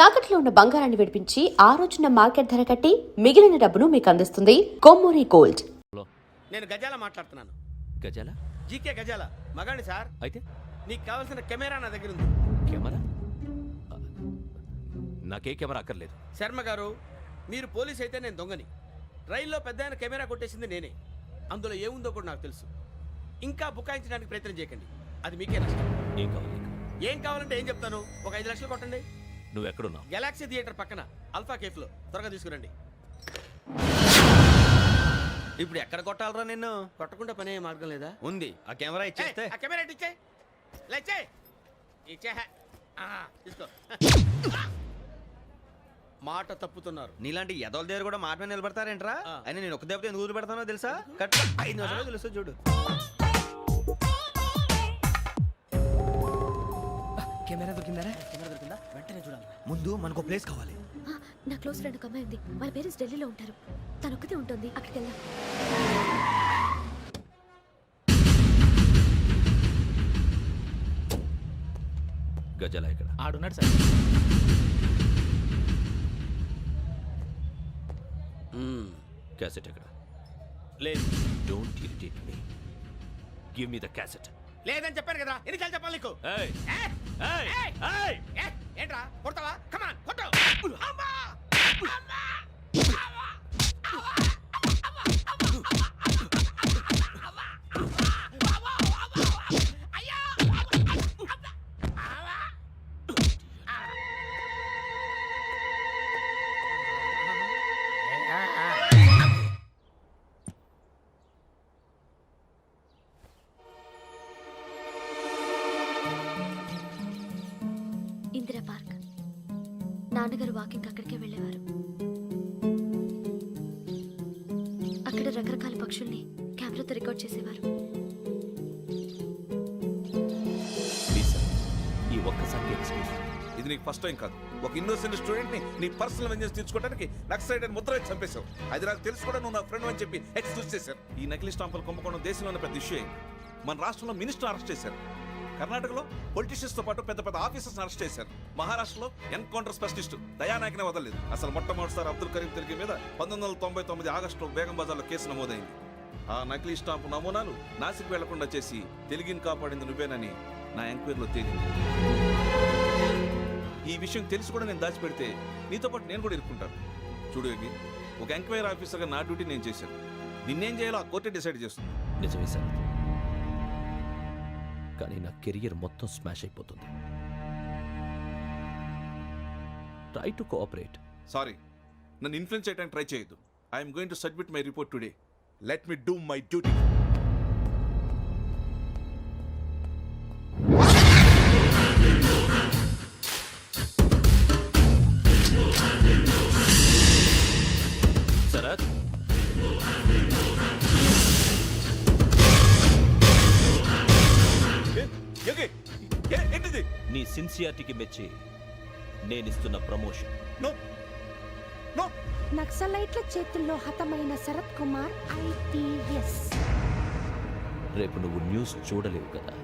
తాకట్లో ఉన్న బంగారాన్ని విడిపించి ఆ రోజున మార్కెట్ ధర కట్టి మిగిలిన డబ్బును మీకు అందిస్తుంది కొమ్మూరి గోల్డ్. నేను గజాల మాట్లాడుతున్నాను. గజాల? జీకే గజాల మగాండి సార్. అయితే నీకు కావాల్సిన కెమెరా నా దగ్గర ఉంది. కెమెరా? నాకే కెమెరా అక్కర్లేదు. శర్మ గారు, మీరు పోలీస్ అయితే నేను దొంగని. రైల్లో పెద్ద ఆయన కెమెరా కొట్టేసింది నేనే. అందులో ఏముందో కూడా నాకు తెలుసు. ఇంకా బుకాయించడానికి ప్రయత్నం చేయకండి, అది మీకే నష్టం. ఏం కావాలి? ఏం కావాలంటే ఏం చెప్తాను, ఒక 5 లక్షలు కొట్టండి. నువ్వు ఎక్కడున్నావు? గెలాక్సీ థియేటర్ పక్కన అల్ఫా కేఫ్లో. త్వరగా తీసుకురండి. ఇప్పుడు ఎక్కడ కొట్టాలరా నిన్ను? కొట్టకుండా పనే మార్గం లేదా? ఉంది. ఆ కెమెరా ఇచ్చేస్తే. ఆ కెమెరా ఇచ్చే లేచే ఇచ్చే తీసుకో. మాట తప్పుతున్నారు. నీలాంటి ఎదల దగ్గర కూడా మాట మీద నిలబడతారేంట్రా? అయినా నేను ఒక దెబ్బతో ఎందుకు పెడతానో తెలుసా? కట్ 5 నిమిషాలు తెలుసు చూడు. కెమెరా దొరికిందా? వెంటనే చూడాలి. ముందు మనకు ప్లేస్ కావాలి. నా క్లోజ్ ఫ్రెండ్ ఒక అమ్మాయి ఉంది. వాళ్ళ పేరెంట్స్ ఢిల్లీలో ఉంటారు. తను ఒక్కతే ఉంటుంది. అక్కడికి వెళ్దాం. గజాల ఇక్కడ ఆడున్నాడు సార్. క్యాసెట్ ఎక్కడ? లేదు. Don't irritate me. Give me the cassette. లేదని చెప్పాను కదా, ఎన్నిసార్లు చెప్పాలి నీకు? ఏంట్రా కొడతావా? కమాన్ కొట్టు. అమ్మా! అమ్మా! ఇందిరా పార్క్. నాన్నగారు వాకింగ్ అక్కడికే వెళ్ళేవారు. అక్కడ రకరకాల పక్షుల్ని కెమెరాతో రికార్డ్ చేసేవారు. ఈ ఒక్కసారి ఎక్స్క్యూజ్. ఇది నీకు ఫస్ట్ టైం కాదు. ఒక ఇన్నోసెంట్ స్టూడెంట్ ని నీ పర్సనల్ వెంజెన్స్ తీర్చుకోవడానికి నక్సలైట్ అని ముద్ర వేసి చంపేశావు. అది నాకు తెలుసు కూడా నువ్వు నా ఫ్రెండ్ అని చెప్పి ఎక్స్క్యూజ్ చేశారు. ఈ నకిలీ స్టాంపులు కుంభకోణం దేశంలో పెద్ద ఇష్యూ అయింది. మన రాష్ట్రంలో మినిస్టర్ అరెస్ట్ చేశారు. కర్ణాటకలో పొలిటీషియన్స్ తో పాటు పెద్ద పెద్ద ఆఫీసర్స్ అరెస్ట్ చేశారు. మహారాష్ట్రలో ఎన్కౌంటర్ స్పెషలిస్ట్ దయానాయకనే వదలలేదు. అసలు మొట్టమొదటిసారి అబ్దుల్ కరీం తిరిగి మీద 1999 ఆగస్టులో బేగం బజార్లో కేసు నమోదైంది. ఆ నకిలీ స్టాంపు నమూనాలు నాసిక్ వెళ్లకుండా చేసి తెలుగుని కాపాడింది నువ్వేనని నా ఎంక్వైరీలో తేలింది. ఈ విషయం తెలిసి కూడా నేను దాచిపెడితే నీతో పాటు నేను కూడా ఇరుక్కుంటాను. చూడు యోగి, ఒక ఎంక్వైరీ ఆఫీసర్గా నా డ్యూటీ నేను చేశాను. నిన్నేం చేయాలో ఆ కోర్టే డిసైడ్ చేస్తుంది. నిజమే సార్, కానీ నా కెరియర్ మొత్తం స్మాష్ అయిపోతుంది. Try to cooperate. సారీ, నన్ను ఇన్ఫ్లుయెన్స్ చేయడానికి ట్రై చేయొద్దు. I'm going to submit my report today. Let me do my duty. Sharath, ఏంటిది? నీ సిన్సియారిటీకి మెచ్చి నేనిస్తున్న ప్రమోషన్. నక్సలైట్ల చేతుల్లో హతమైన శరత్ కుమార్ IPS. రేపు నువ్వు న్యూస్ చూడలేవు కదా,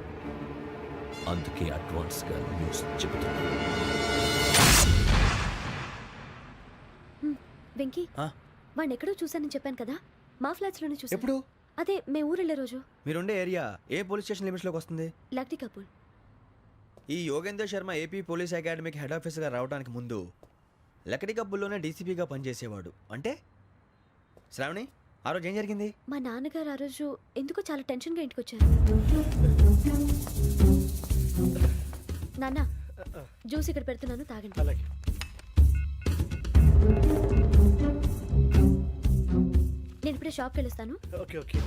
అందుకే అడ్వాన్స్ గా న్యూస్ చెబుతున్నా. వెంకీ, వాడిని ఎక్కడో చూశానని చెప్పాను కదా. మా ఫ్లాట్స్ లోనే చూసాను. ఎప్పుడు? అదే మే ఊరెళ్ళే రోజు. మీరుండే ఏరియా ఏ పోలీస్ స్టేషన్ లిమిట్స్ లోకి వస్తుంది? లక్టీ కపూర్. ఈ యోగేందర్ శర్మ ఏపీ పోలీస్ అకాడమీకి హెడ్ ఆఫీసర్గా రావడానికి ముందు లకడి కబ్బుల్లోనే డీసీపీగా పనిచేసేవాడు. అంటే శ్రావణి, ఆ రోజు ఏం జరిగింది? మా నాన్నగారు ఆ రోజు ఎందుకో చాలా టెన్షన్గా ఇంటికి వచ్చారు. నాన్న, జ్యూస్ ఇక్కడ పెడుతున్నాను, తాగండి. అలాగే. నేను ఇప్పుడే షాప్కి వెళ్ళొస్తాను. Okay okay.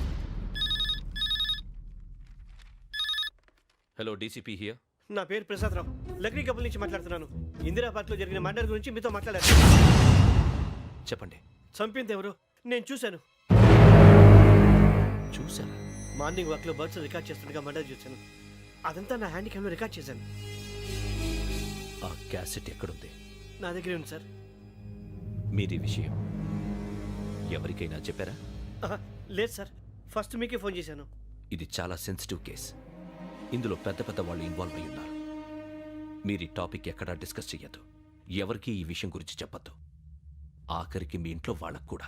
Hello, DCP here. నా పేరు ప్రసాదరావు, లక్డీ కపుల్ నుంచి మాట్లాడుతున్నాను. ఇందిరా పార్క్ లో జరిగిన మర్డర్ గురించి మీతో మాట్లాడారు. చెప్పండి. చంపింది ఎవరు? నేను చూశాను. చూసారా? మార్నింగ్ వాక్ లో బర్డ్స్ రికార్డ్ చేస్తుండగా మర్డర్ చూశాను. అదంతా నా హ్యాండ్ క్యామ్ లో రికార్డ్ చేశాను. ఆ క్యాసెట్ ఎక్కడుంది? నా దగ్గరే ఉంది సార్. మీది విషయం ఎవరికైనా చెప్పారా? లేదు సార్, ఫస్ట్ మీకే ఫోన్ చేశాను. ఇది చాలా సెన్సిటివ్ కేస్. ఇందులో పెద్ద పెద్ద వాళ్ళు ఇన్వాల్వ్ అయి ఉన్నారు. మీరు ఈ టాపిక్ ఎక్కడా డిస్కస్ చెయ్యొద్దు. ఎవరికీ ఈ విషయం గురించి చెప్పొద్దు. ఆఖరికి మీ ఇంట్లో వాళ్ళకు కూడా.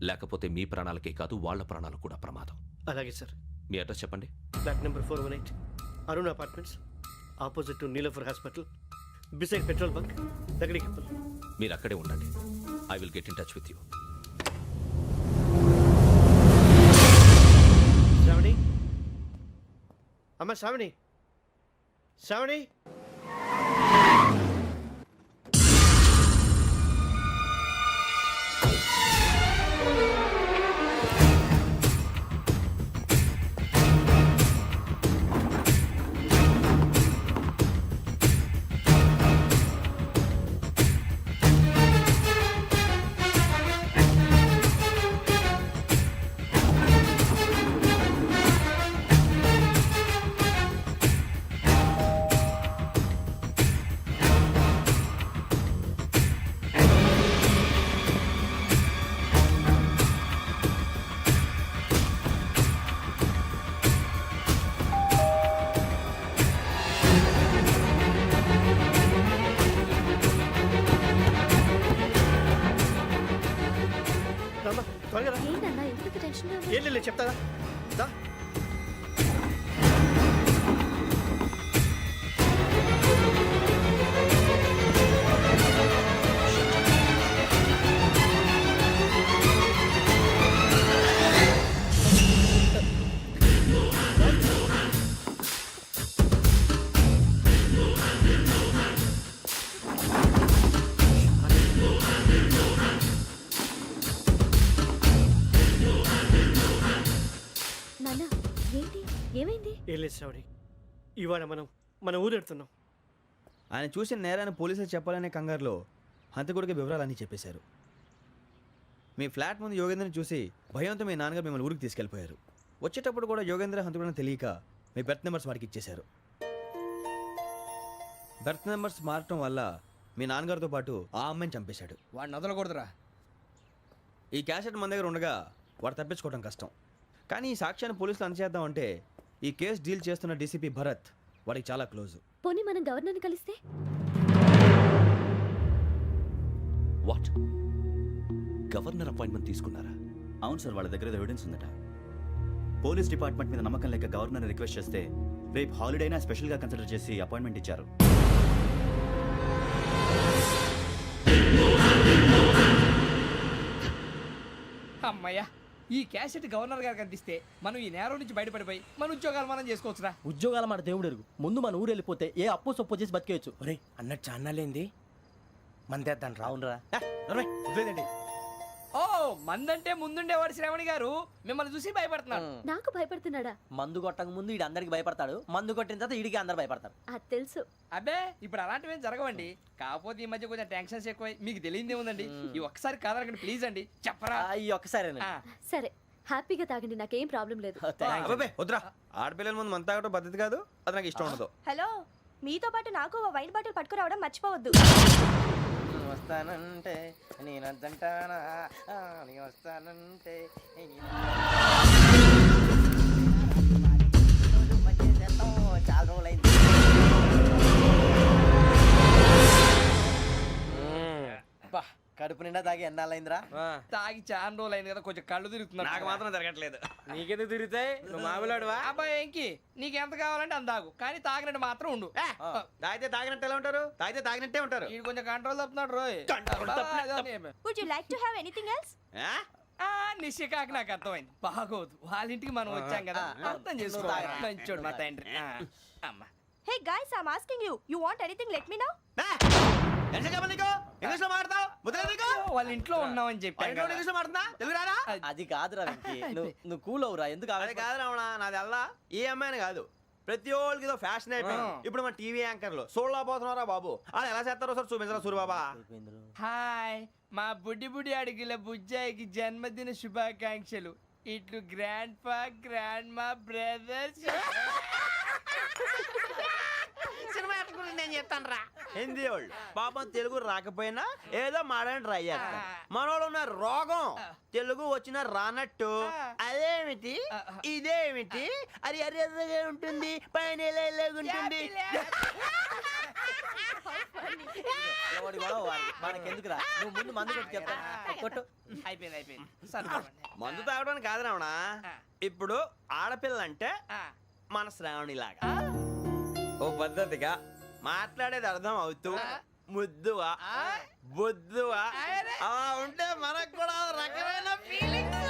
లేకపోతే మీ ప్రాణాలకే కాదు వాళ్ళ ప్రాణాలు కూడా ప్రమాదం. అలాగే సార్. మీ అడ్రస్ చెప్పండి. Flat number 418 Arun apartments, opposite to Niloufer hospital, beside petrol bunk, Lakdikapul. మీరు అక్కడే ఉండండి. I will get in touch with you. Sravani, అమ్మ శ్రావణి, శ్రావణి. రామ్మా, త్వరగా రా. ఏంటన్నా ఎందుకు టెన్షన్ ఏం లేదు, చెప్తారా? దా. నాన్న ఏంటి ఏమైంది? ఏం లేదు శ్రావణి, ఇవాళ మనం మన ఊరు వెళ్తున్నాం. ఆయన చూసిన నేరాన్ని పోలీసులు చెప్పాలనే కంగారులో హంతకుడికి వివరాలన్నీ చెప్పేశారు. మీ ఫ్లాట్ ముందు యోగేంద్రని చూసి భయంతో మీ నాన్నగారు మిమ్మల్ని ఊరికి తీసుకెళ్ళిపోయారు. వచ్చేటప్పుడు కూడా యోగేంద్ర హంతకుడని తెలియక మీ బెర్త్ నెంబర్స్ వాడికి ఇచ్చేశారు. బెర్త్ నెంబర్స్ మారటం వల్ల మీ నాన్నగారితో పాటు ఆ అమ్మాయిని చంపేశాడు. వాడిని వదలకూడదురా. ఈ క్యాసెట్ మన దగ్గర ఉండగా వాడు తప్పించుకోవడం కష్టం. కానీ ఈ సాక్ష్యాన్ని పోలీసులు అందచేద్దామంటే ఈ కేసు డీల్ చేస్తున్న డీసీపీ భరత్ వాడికి చాలా క్లోజ్. పోనీ మనం గవర్నర్ని కలిస్తే? వాట్? గవర్నర్ అపాయింట్మెంట్ తీసుకున్నారా? అవును సార్, వాళ్ళ దగ్గర ఎవిడెన్స్ ఉందట. పోలీస్ డిపార్ట్మెంట్ మీద నమ్మకం లేక గవర్నర్ రిక్వెస్ట్ చేస్తే రేపు హాలిడేనా స్పెషల్గా కన్సిడర్ చేసి అపాయింట్మెంట్ ఇచ్చారు. అమ్మయ్యా, ఈ క్యాసెట్ గవర్నర్ గారికి అందిస్తే మనం ఈ నేరం నుంచి బయటపడిపోయి మన ఉద్యోగాలు మనం చేసుకోవచ్చురా. ఉద్యోగాల మాట దేవుడు ఎరుగు. ముందు మన ఊరు వెళ్ళిపోతే ఏ అప్పు సొప్పు చేసి బతికేయచ్చు. ఒరే అన్నట్టు చాన్నాలేంది మందేద్దాం రా. అవునరా? వదిలేదండి. ఓ మందంటే ముందుండేవాడు శ్రావణి గారు మిమ్మల్ని చూసి భయపడుతున్నాడు. నాకు భయపడుతున్నాడా? మందు కొట్టక ముందు ఈడు అందరికి భయపడతాడు, మందు కొట్టిన తర్వాత ఈడికి అందరు భయపడతారు. అది తెలుసు. అబ్బే ఇప్పుడు అలాంటివి ఏం జరగవండి. కాకపోతే ఈ మధ్య కొంచెం టెన్షన్స్ ఎక్కువ. మీకు తెలియదే ఉందండి. ఈ ఒక్కసారి కాదనకండి ప్లీజ్ అండి, చెప్పరా. ఈ ఒక్కసారి సరే హ్యాపీగా తాగండి, నాకేం ప్రాబ్లం లేదు. అబ్బాబే వద్దురా, ఆడపిల్లల ముందు మంత తాగటం పద్ధతి కాదు. అది నాకు ఇష్టం ఉండదు. హలో, మీతో పాటు నాకు ఓ వైన్ బాటిల్ పట్టుకురావడం మర్చిపోవద్దు. వస్తానంటే నేనంటానా, వస్తానంటే చాలా రోజులైంది. కడుపు నిండా తాగి ఎన్నాళ్ళైందిరా? తాగి చాలా రోజులు అయింది కదా, కొంచెం కళ్ళు తిరుగుతున్నాడు. నాకు మాత్రం జరగట్లేదు. నీకెందుకు తిరుగుతాయి? నువ్వు మామిలాడువా? అబ్బాయి ఏంకి నీకు ఎంత కావాలంటే అంత తాగు, కానీ తాగినట్టు మాత్రం ఉండు. తాగితే తాగినట్టు ఎలా ఉంటారు? తాగితే తాగినట్టే ఉంటారు. ఇది కొంచెం కంట్రోల్ తప్పుతున్నాడు రోయ్. Would you like to have anything else? నిశ్చికాకి నాకు అర్థమైంది. బాగోదు, వాళ్ళ ఇంటికి మనం వచ్చాం కదా, అర్థం చేసుకోవాలి. మంచోడు మా తండ్రి. అమ్మ hey guys, I am asking you, you want anything let me know. English లో మాట్లాడతావు? వాళ్ళ ఇంట్లో ఉన్నామని చెప్పాను కదా. ఇంగ్లీష్ లో మాట్లాడుతున్నా? తెలుగు రాదా? అది కాదురా వెంకీ, నువ్వు కూల్ అవురా. ఎందుకు అది కాదు రావణ, నాది అల్లా ఏ అమ్మాయిని కాదు, ప్రతి ఒక్కరికి ఇదో ఫ్యాషన్ అయిపోయింది. ఇప్పుడు మన టీవీ యాంకర్లు సోళ్ళ పోతున్నారా బాబు, వాళ్ళు ఎలా చేస్తారో సార్ చూపించరా సూరిబాబా. హాయ్, మా బుడ్డి బుడి అడిగిల బుజ్జాయికి జన్మదిన శుభాకాంక్షలు. ఇట్లు గ్రాండ్ ఫా గ్రాండ్ మా బ్రదర్స్. సినిమా గురించి నేను చెప్తాను రా. హిందీ వాళ్ళు పాపం తెలుగు రాకపోయినా ఏదో మాడని ట్రై చేస్తారు. మనోళ్ళు ఉన్న రోగం తెలుగు వచ్చిన రానట్టు అదేమిటి ఇదేమిటి అది అరిగా ఉంటుంది, పైన ఉంటుంది. ఎవడి గొడవ వాడిది. మనకెందుకురా నువ్వు ముందు మందు కొట్టి చెప్తా కొట్టు. అయిపోయింది సరిపోండి. మందు తాగడానికి కాదు రావణ ఇప్పుడు ఆడపిల్ల అంటే మన శ్రావణిలాగా ఓ పద్ధతిగా మాట్లాడేది అర్థం అవుతూ ముద్దువా బొద్దువా అలా ఉంటే మనకు కూడా ఓ రకమైన ఫీలింగ్స్.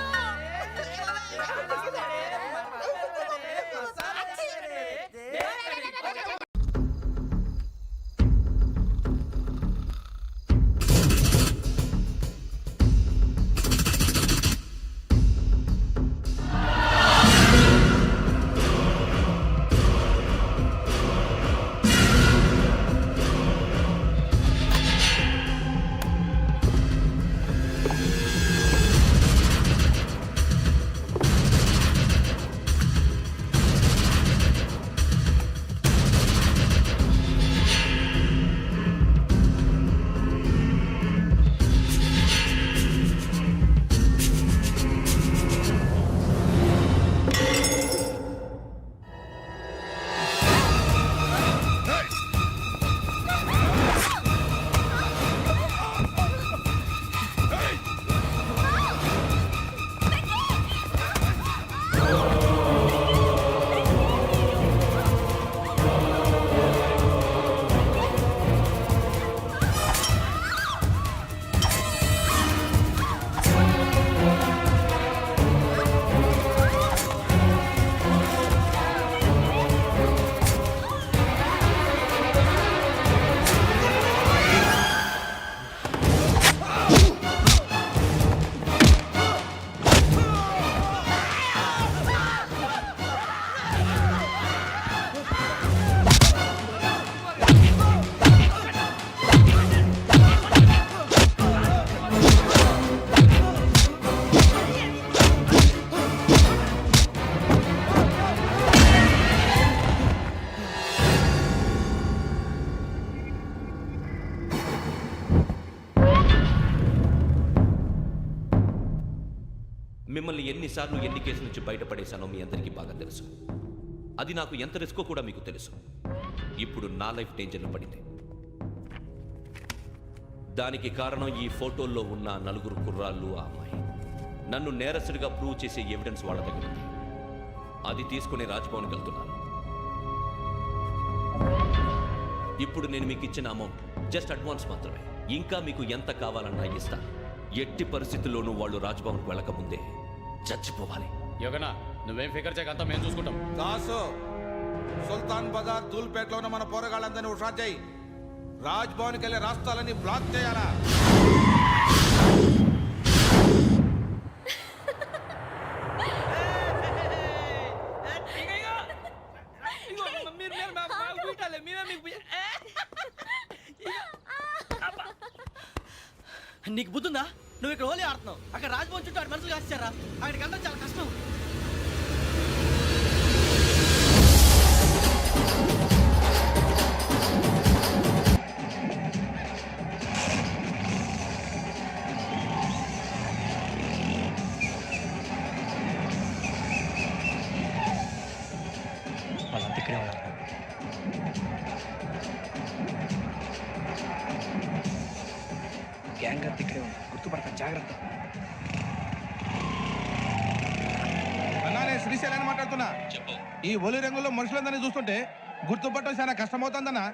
మిమ్మల్ని ఎన్నిసార్లు ఎన్ని కేసుల నుంచి బయటపడేశానో మీ అందరికీ బాగా తెలుసు. అది నాకు ఎంత రిస్కో కూడా మీకు తెలుసు. ఇప్పుడు నా లైఫ్ డేంజర్లో పడింది. దానికి కారణం ఈ ఫోటోల్లో ఉన్న 4 కుర్రాళ్ళు, ఆ అమ్మాయి. నన్ను నేరస్తుడిగా ప్రూవ్ చేసే ఎవిడెన్స్ వాళ్ళ దగ్గర ఉంది. అది తీసుకుని రాజ్భవన్కి వెళ్తున్నాను. ఇప్పుడు నేను మీకు ఇచ్చిన అమౌంట్ జస్ట్ అడ్వాన్స్ మాత్రమే. ఇంకా మీకు ఎంత కావాలన్నా ఇస్తాను. ఎట్టి పరిస్థితుల్లోనూ వాళ్ళు రాజ్భవన్కి వెళ్ళకముందే చచ్చిపోవాలి. యోగనా నువ్వేం ఫికర్ చేయకంతా మేము చూసుకుంటాం. దాసు సుల్తాన్ బజార్ ధూల్పేటలో ఉన్న మన పోరగాళ్ళందరినీ హుషారు చేయి. రాజ్ భవన్కి వెళ్ళే రాష్ట్రాలని బ్లాక్ చేయాలా? నీకు బుద్ధుందా? నువ్వు ఇక్కడ హోలీ ఆడుతున్నావు, అక్కడ రాజ్భవన్ చుట్టూ ఆడు మనుషులు కాస్తారా? అక్కడికి వెళ్ళడం చాలా కష్టం. వాళ్ళంతా ఇక్కడే ఉన్నారు. గ్యాంగ్ అంతా ఇక్కడే ఉంది, గుర్తుపడతాను, జాగ్రత్త. అన్నానే శ్రీశైలాన్ని మాట్లాడుతున్నా. ఈ ఒలి రంగులో మనుషులందరినీ చూస్తుంటే గుర్తుపట్టడం చాలా కష్టమవుతుందన్నా.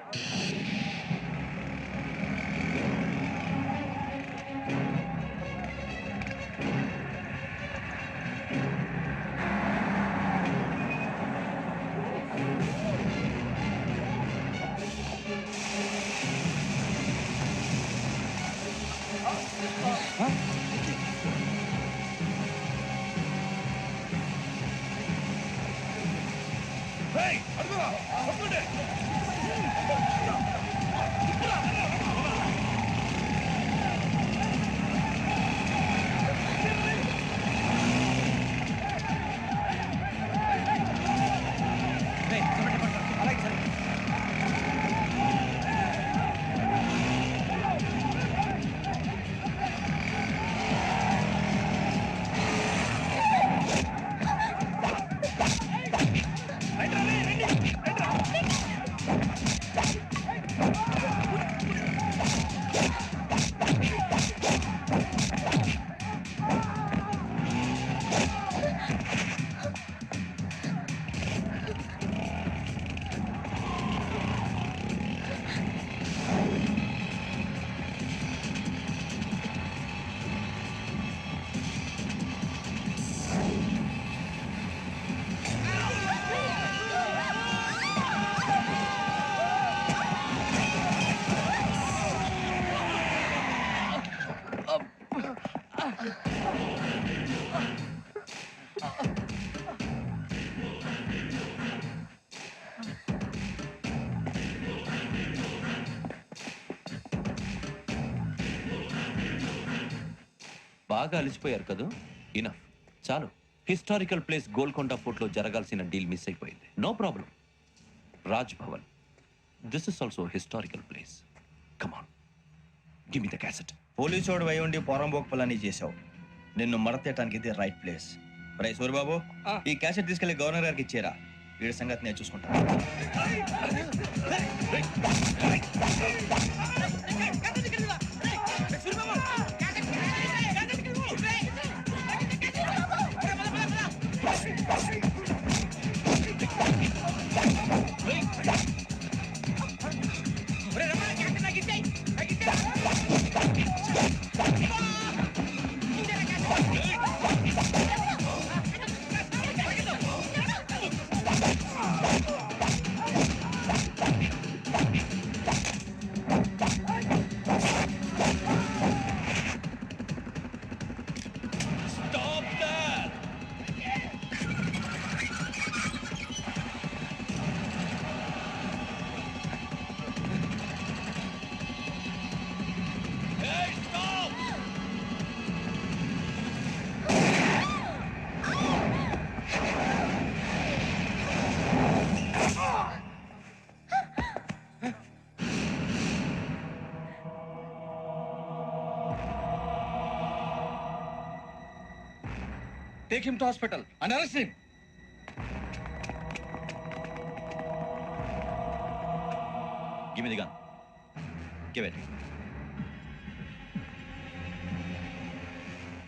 బాగా అలిసిపోయారు కదా ఇనఫ్ చాలు. హిస్టారికల్ ప్లేస్ గోల్కొండ ఫోర్ట్లో జరగాల్సిన డీల్ మిస్ అయిపోయింది. No problem. Raj Bhavan, this is also historical place. Come on, give me the cassette. Police వాడు అయి ఉండి పోరంబోకు పలాని చేసావు. నిన్ను మడతేయటానికి ఇది రైట్ ప్లేస్. రై సూరిబాబు, ఈ క్యాసెట్ తీసుకెళ్లి గవర్నర్ గారికి ఇచ్చేరా. వీడి సంగతి నేను చూసుకుంటాను. Take him to hospital and arrest him. Give me the gun. Give it.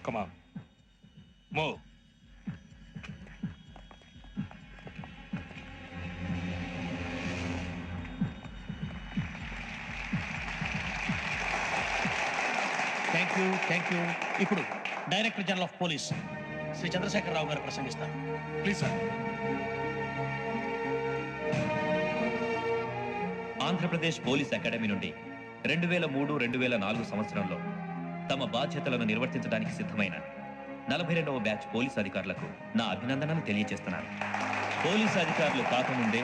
Come on. Move. Thank you. ఇప్పుడు director general of police Shri Chandrashekar Rao గారు ప్రసంగిస్తారు. Please sir. Andhra Pradesh police academy నుండి 2003-2004 సంవత్సరంలో తమ బాధ్యతలను నిర్వర్తించడానికి సిద్ధమైన 42వ బ్యాచ్ పోలీస్ అధికారులకు నా అభినందనలు తెలియజేస్తున్నాను. పోలీసు అధికారులు కాకముందే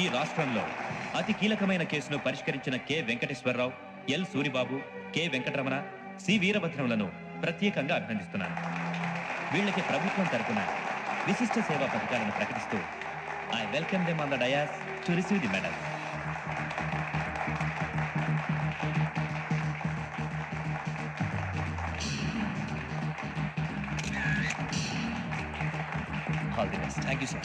ఈ రాష్ట్రంలో అతి కీలకమైన కేసును పరిష్కరించిన K Venkateswararao, L Suribabu, K Venkataramana, C వీరభద్రంలను ప్రత్యేకంగా అభినందిస్తున్నాను. వీళ్ళకి ప్రభుత్వం తరపున విశిష్ట సేవా పథకాలను ప్రకటిస్తూ I welcome them on the dais to receive the medal. All the best. Thank you, sir.